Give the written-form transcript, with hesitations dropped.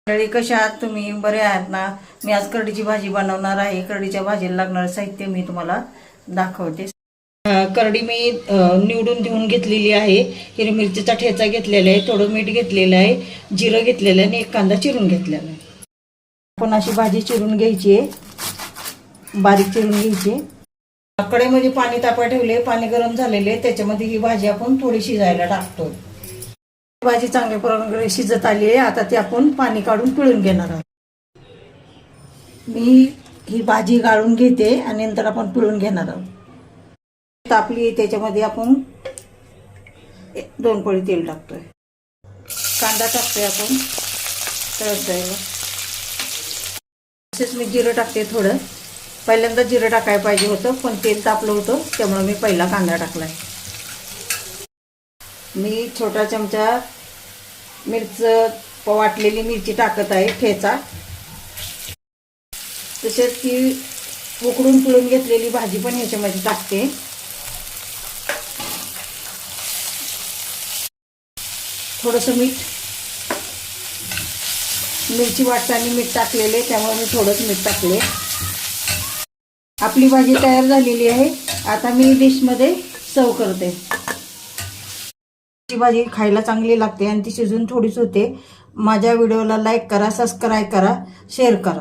मंडळी, कशा आहात तुम्ही? बरे आहात ना? मी आज करडीची भाजी बनवणार आहे. करडीच्या भाजीला लागणारं साहित्य मी तुम्हाला दाखवते. करडी मी निवडून धुवून घेतलेली आहे. हिरवी मिरचीचा ठेचा घेतलेला आहे, थोडं मीठ घेतलेलं आहे, जिरं घेतलेलं आहे आणि एक कांदा चिरून घेतलेला आहे. आपण अशी भाजी चिरून घ्यायची आहे, बारीक चिरून घ्यायची. कढईमध्ये पाणी तापा ठेवले, पाणी गरम झालेले, त्याच्यामध्ये ही भाजी आपण थोडी शिजायला टाकतो. भाजी चांगल्या प्रकारे शिजत आली आहे. आता ती आपण पाणी काढून पिळून घेणार आहोत. मी ही भाजी गाळून घेते आणि नंतर आपण पिळून घेणार आहोत. तापली, त्याच्यामध्ये आपण 2 पळी तेल टाकतोय, कांदा टाकतोय आपण तळत जायला. तसेच मी जिरं टाकते थोडं. पहिल्यांदा जिरं टाकायला पाहिजे होतं, पण तेल तापलं होतं त्यामुळे मी पहिला कांदा टाकलाय. मी छोटा चमचा वाटलेली मिरची टाकत आहे, ठेचा. तसेच ती उकडून पिळून घेतलेली भाजी पण ह्याच्यामध्ये टाकते. थोडंसं मीठ, मिरची वाटताना मीठ टाकलेले त्यामुळे मी थोडंच मीठ टाकले. आपली भाजी तयार झालेली आहे. आता मी डिशमध्ये सर्व करते. ही भाजी खायला चांगली लागते आणि ती शिजून थोडीच होते. माझ्या व्हिडिओला लाईक करा, सबस्क्राईब करा, शेअर करा.